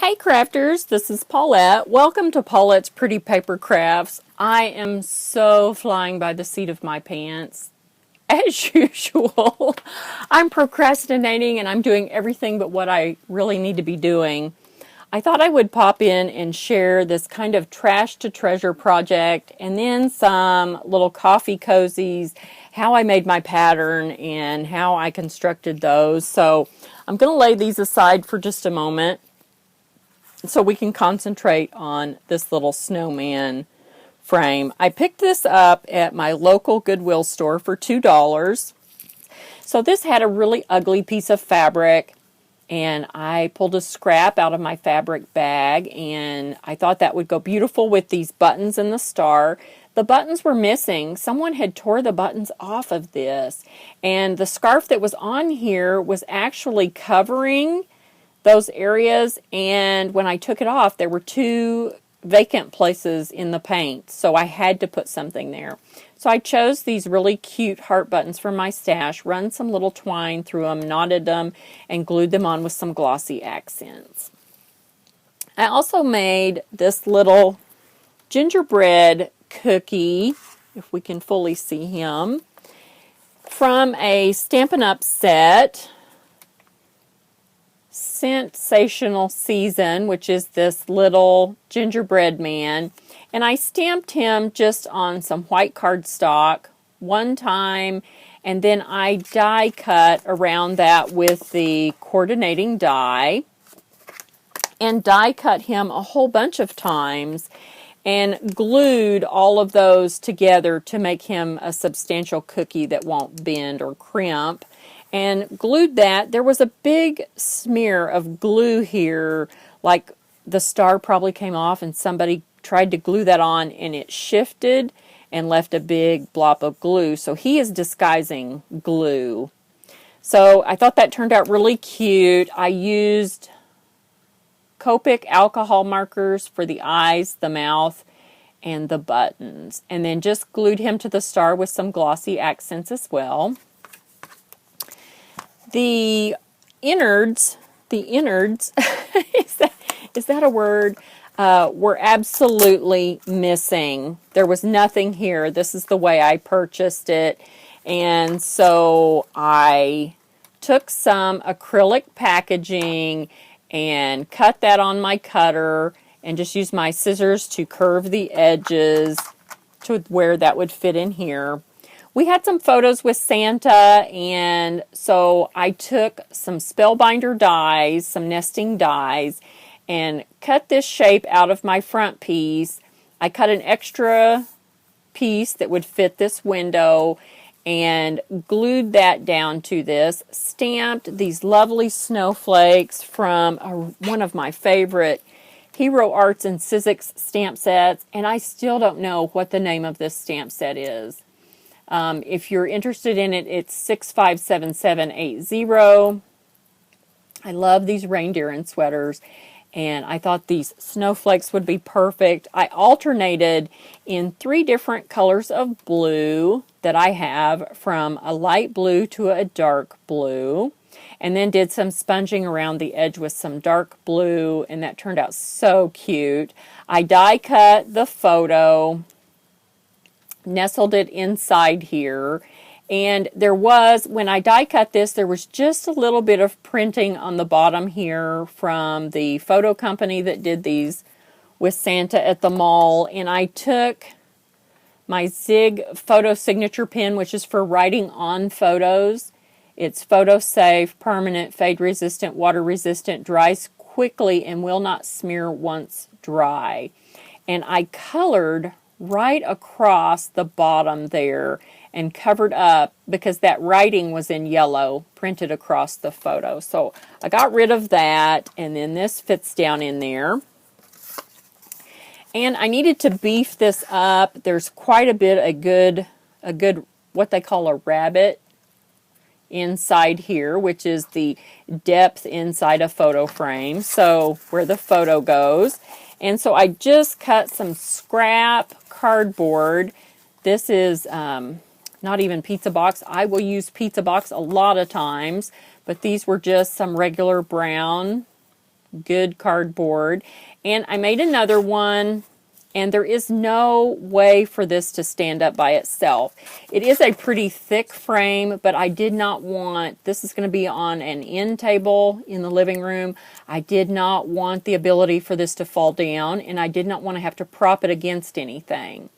Hey crafters, this is Paulette. Welcome to Paulette's Pretty Paper Crafts. I am so flying by the seat of my pants. As usual, I'm procrastinating and I'm doing everything but what I really need to be doing. I thought I would pop in and share this kind of trash to treasure project and then some little coffee cozies, how I made my pattern and how I constructed those. So I'm going to lay these aside for just a moment so we can concentrate on this little snowman frame. I picked this up at my local Goodwill store for $2. So this had a really ugly piece of fabric, and I pulled a scrap out of my fabric bag, and I thought that would go beautiful with these buttons and the star. The buttons were missing. Someone had tore the buttons off of this, and the scarf that was on here was actually covering those areas, and when I took it off there were two vacant places in the paint, so I had to put something there. So I chose these really cute heart buttons from my stash, run some little twine through them, knotted them, and glued them on with some glossy accents. I also made this little gingerbread cookie, if we can fully see him, from a Stampin' Up! Set. Sensational Season, which is this little gingerbread man, and I stamped him just on some white cardstock one time, and then I die cut around that with the coordinating die and die cut him a whole bunch of times and glued all of those together to make him a substantial cookie that won't bend or crimp. And glued that. There was a big smear of glue here, like the star probably came off and somebody tried to glue that on and it shifted and left a big blob of glue. So he is disguising glue. So I thought that turned out really cute. I used Copic alcohol markers for the eyes, the mouth, and the buttons. And then just glued him to the star with some glossy accents as well. The innards, is that a word, were absolutely missing. There was nothing here. This is the way I purchased it. And so I took some acrylic packaging and cut that on my cutter and just used my scissors to curve the edges to where that would fit in here. We had some photos with Santa, and so I took some Spellbinder dies, some nesting dies, and cut this shape out of my front piece. I cut an extra piece that would fit this window and glued that down to this, stamped these lovely snowflakes from one of my favorite Hero Arts and Sizzix stamp sets, and I still don't know what the name of this stamp set is. If you're interested in it, it's 657780. I love these reindeer and sweaters, and I thought these snowflakes would be perfect. I alternated in 3 different colors of blue that I have, from a light blue to a dark blue, and then did some sponging around the edge with some dark blue, and that turned out so cute. I die cut the photo, nestled it inside here, and there was, when I die cut this, there was just a little bit of printing on the bottom here from the photo company that did these with Santa at the mall, and I took my Zig photo signature pen, which is for writing on photos. It's photo safe, permanent, fade resistant, water resistant, dries quickly, and will not smear once dry. And I colored right across the bottom there and covered up because that writing was in yellow printed across the photo. So I got rid of that, and then this fits down in there. And I needed to beef this up. There's quite a bit, a good what they call a rabbit inside here, which is the depth inside a photo frame, so where the photo goes. And so I just cut some scrap cardboard. This is not even pizza box. I will use pizza box a lot of times, but these were just some regular brown good cardboard. And I made another one, and there is no way for this to stand up by itself. It is a pretty thick frame, but I did not want, this is going to be on an end table in the living room. I did not want the ability for this to fall down, and I did not want to have to prop it against anything.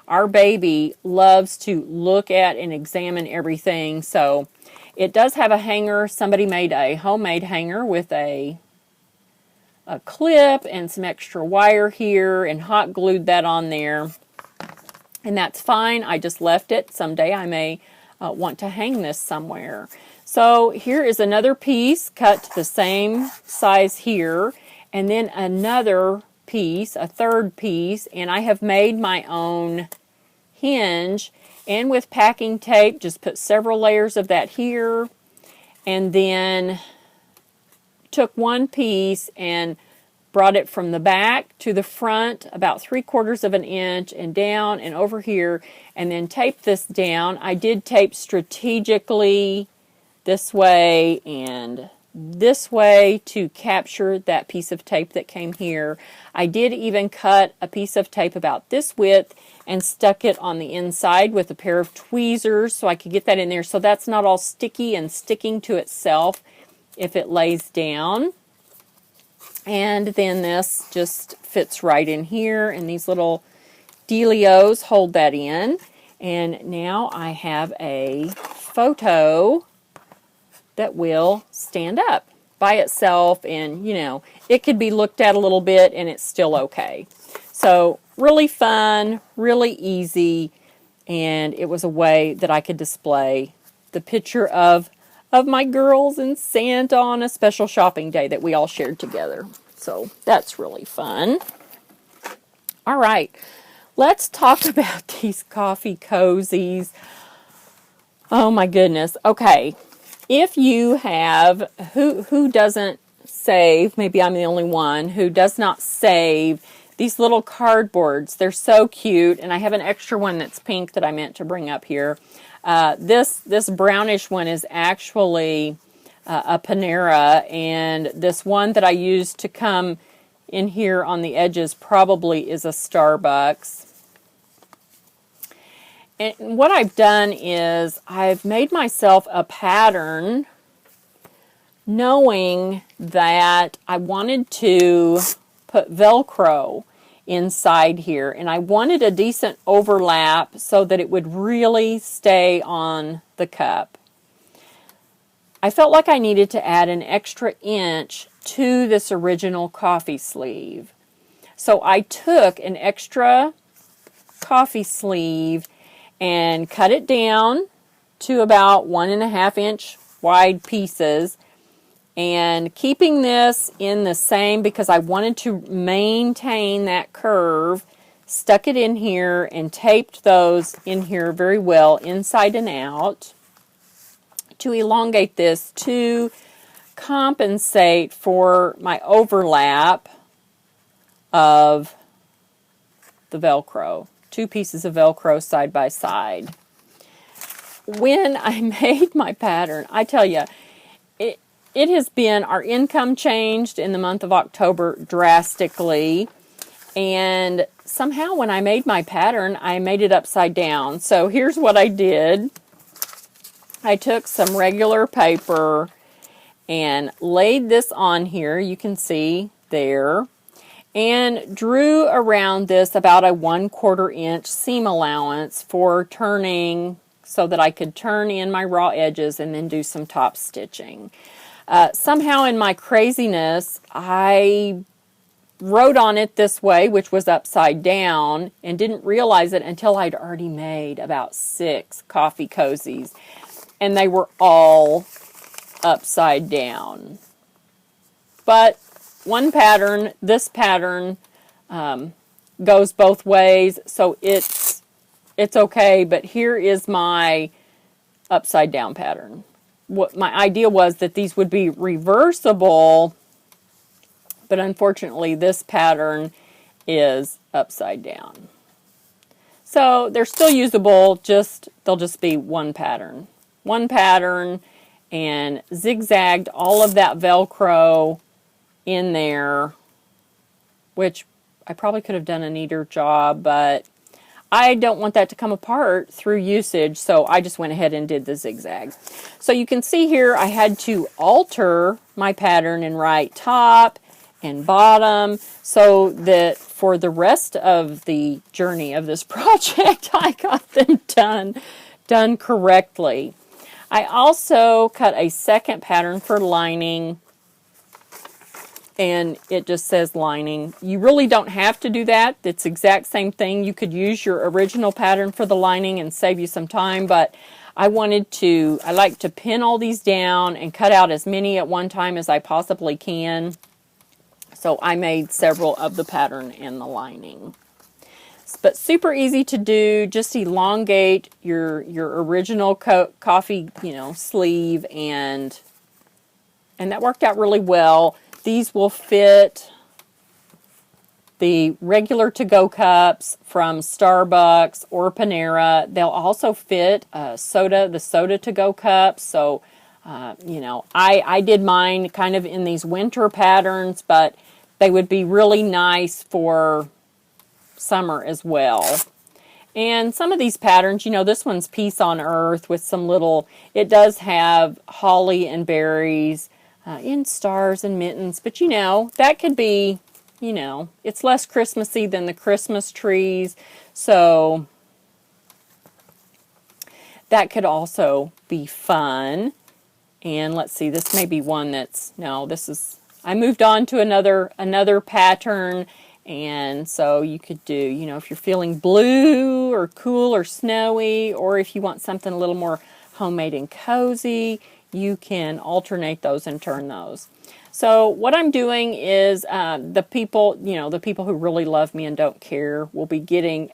Our baby loves to look at and examine everything, so it does have a hanger. Somebody made a homemade hanger with a clip and some extra wire here and hot glued that on there. And that's fine. I just left it. Someday I may want to hang this somewhere. So here is another piece cut to the same size here. And then another piece, a third piece. And I have made my own hinge. And with packing tape, just put several layers of that here. And then took one piece and brought it from the back to the front about 3/4 of an inch and down and over here, and then taped this down. I did tape strategically this way and this way to capture that piece of tape that came here. I did even cut a piece of tape about this width and stuck it on the inside with a pair of tweezers so I could get that in there so that's not all sticky and sticking to itself if it lays down. And then this just fits right in here, and these little dealios hold that in. And now I have a photo that will stand up by itself, and you know, it could be looked at a little bit and it's still okay. So really fun, really easy, and it was a way that I could display the picture of my girls and Santa on a special shopping day that we all shared together. So that's really fun. All right, let's talk about these coffee cozies. Oh my goodness. Okay, if you have, who doesn't save, maybe I'm the only one, who does not save these little cardboards. They're so cute, and I have an extra one that's pink that I meant to bring up here. This brownish one is actually a Panera, and this one that I used to come in here on the edges probably is a Starbucks. And what I've done is I've made myself a pattern knowing that I wanted to put Velcro inside here, and I wanted a decent overlap so that it would really stay on the cup. I felt like I needed to add an extra inch to this original coffee sleeve. So I took an extra coffee sleeve and cut it down to about 1.5 inch wide pieces, and keeping this in the same because I wanted to maintain that curve, stuck it in here and taped those in here very well inside and out to elongate this to compensate for my overlap of the Velcro. 2 pieces of Velcro side by side. When I made my pattern, I tell you, it has been, our income changed in the month of October drastically, and somehow when I made my pattern, I made it upside down. So here's what I did. I took some regular paper and laid this on here, you can see there, and drew around this about a 1/4 inch seam allowance for turning so that I could turn in my raw edges and then do some top stitching. Somehow in my craziness, I wrote on it this way, which was upside down, and didn't realize it until I'd already made about 6 coffee cozies, and they were all upside down. But one pattern, this pattern, goes both ways, so it's okay. But here is my upside down pattern. What my idea was that these would be reversible, but unfortunately this pattern is upside down. So they're still usable, they'll just be one pattern. One pattern, and zigzagged all of that Velcro in there, which I probably could have done a neater job, but I don't want that to come apart through usage, so I just went ahead and did the zigzag. So you can see here I had to alter my pattern and write top and bottom so that for the rest of the journey of this project I got them done correctly. I also cut a second pattern for lining, and it just says lining. You really don't have to do that. It's the exact same thing. You could use your original pattern for the lining and save you some time, but I like to pin all these down and cut out as many at one time as I possibly can. So I made several of the pattern and the lining. But super easy to do. Just elongate your original coffee, sleeve, and that worked out really well. These will fit the regular to-go cups from Starbucks or Panera. They'll also fit the soda to-go cups. So, I did mine kind of in these winter patterns, but they would be really nice for summer as well. And some of these patterns, this one's Peace on Earth with some it does have holly and berries in stars and mittens, but that could be, it's less Christmassy than the Christmas trees, so that could also be fun. And let's see, this may be one I moved on to another pattern, and so you could do, if you're feeling blue or cool or snowy, or if you want something a little more homemade and cozy, you can alternate those and turn those. So what I'm doing is the people who really love me and don't care will be getting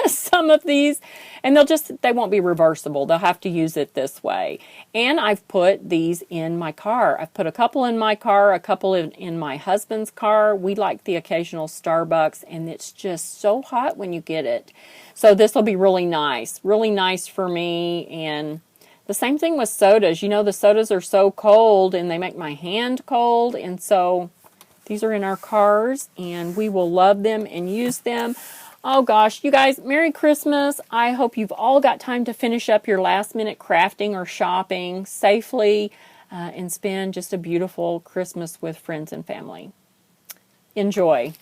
some of these, and they won't be reversible. They'll have to use it this way. And I've put these in my car. I've put a couple in my car, a couple in my husband's car. We like the occasional Starbucks, and it's just so hot when you get it. So this will be really nice for me. And the same thing with sodas. The sodas are so cold and they make my hand cold. And so these are in our cars and we will love them and use them. Oh gosh, you guys, Merry Christmas. I hope you've all got time to finish up your last minute crafting or shopping safely and spend just a beautiful Christmas with friends and family. Enjoy.